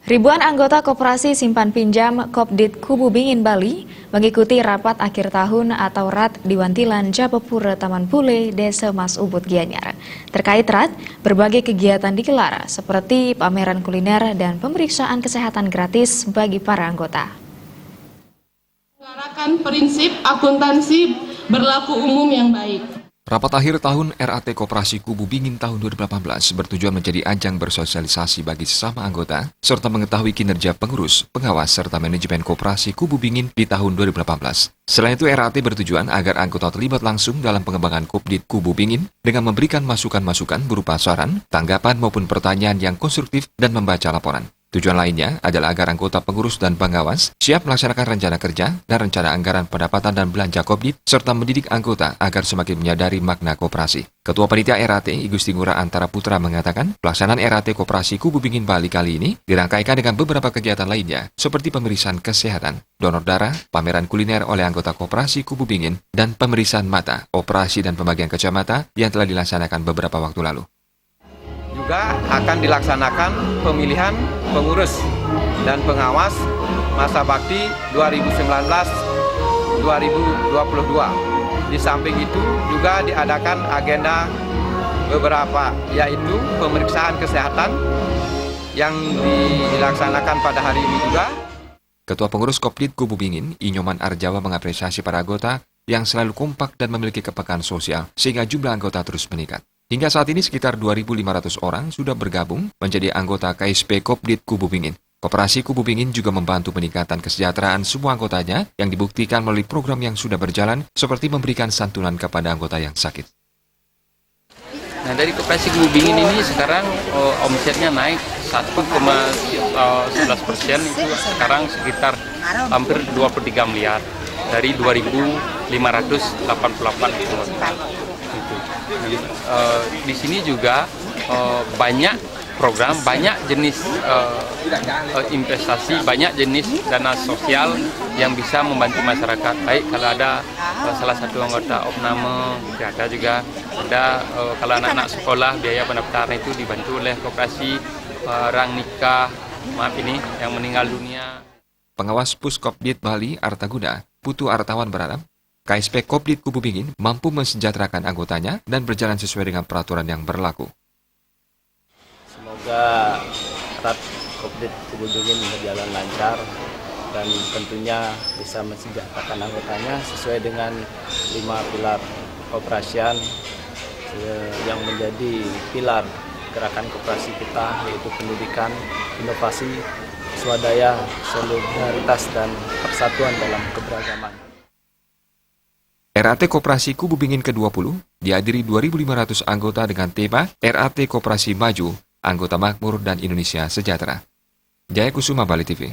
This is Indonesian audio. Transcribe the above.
Ribuan anggota Koperasi Simpan Pinjam Kopdit Kubu Bingin Bali mengikuti rapat akhir tahun atau RAT di Wantilan, Japepura, Taman Pule, Desa Mas Ubud, Gianyar. Terkait RAT, berbagai kegiatan digelar seperti pameran kuliner dan pemeriksaan kesehatan gratis bagi para anggota. Mengarakan prinsip akuntansi berlaku umum yang baik. Rapat akhir tahun RAT Koperasi Kubu Bingin tahun 2018 bertujuan menjadi ajang bersosialisasi bagi sesama anggota, serta mengetahui kinerja pengurus, pengawas, serta manajemen Koperasi Kubu Bingin di tahun 2018. Selain itu, RAT bertujuan agar anggota terlibat langsung dalam pengembangan Kopdit Kubu Bingin dengan memberikan masukan-masukan berupa saran, tanggapan maupun pertanyaan yang konstruktif dan membaca laporan. Tujuan lainnya adalah agar anggota pengurus dan pengawas siap melaksanakan rencana kerja dan rencana anggaran pendapatan dan belanja Kopdit, serta mendidik anggota agar semakin menyadari makna koperasi. Ketua Panitia RAT, Igusti Ngurah Antara Putra mengatakan, pelaksanaan RAT Koperasi Kubu Bingin Bali kali ini dirangkaikan dengan beberapa kegiatan lainnya, seperti pemeriksaan kesehatan, donor darah, pameran kuliner oleh anggota Koperasi Kubu Bingin, dan pemeriksaan mata, operasi dan pembagian kacamata yang telah dilaksanakan beberapa waktu lalu. Juga akan dilaksanakan pemilihan pengurus dan pengawas masa bakti 2019-2022. Di samping itu juga diadakan agenda beberapa, yaitu pemeriksaan kesehatan yang dilaksanakan pada hari ini juga. Ketua Pengurus Kopdit Kubu Bingin, Inyoman Arjawa, mengapresiasi para anggota yang selalu kompak dan memiliki kepekaan sosial sehingga jumlah anggota terus meningkat. Hingga saat ini sekitar 2.500 orang sudah bergabung menjadi anggota KSP Kopdit Kubu Bingin. Koperasi Kubu Bingin juga membantu peningkatan kesejahteraan semua anggotanya yang dibuktikan melalui program yang sudah berjalan seperti memberikan santunan kepada anggota yang sakit. Nah, dari Koperasi Kubu Bingin ini sekarang omsetnya naik 1,11%, itu sekarang sekitar hampir 23 miliar dari 2.588 anggota. Di sini juga banyak program, banyak jenis investasi, banyak jenis dana sosial yang bisa membantu masyarakat. Baik kalau ada salah satu anggota opname, ada juga ada kalau anak-anak sekolah biaya pendaftaran itu dibantu oleh koperasi, orang nikah, yang meninggal dunia. Pengawas Puskopdit Bali Artaguda, Putu Artawan berharap KSP Kopdit Kubu Bingin mampu mensejahterakan anggotanya dan berjalan sesuai dengan peraturan yang berlaku. Semoga RAT Kopdit Kubu Bingin berjalan lancar dan tentunya bisa mensejahterakan anggotanya sesuai dengan 5 pilar operasian yang menjadi pilar gerakan koperasi kita, yaitu pendidikan, inovasi, swadaya, solidaritas, dan persatuan dalam keberagaman. RAT Koperasi Kubu Bingin ke-20 dihadiri 2.500 anggota dengan tema RAT Koperasi Maju, Anggota Makmur dan Indonesia Sejahtera. Jaya Kusuma, Bali TV.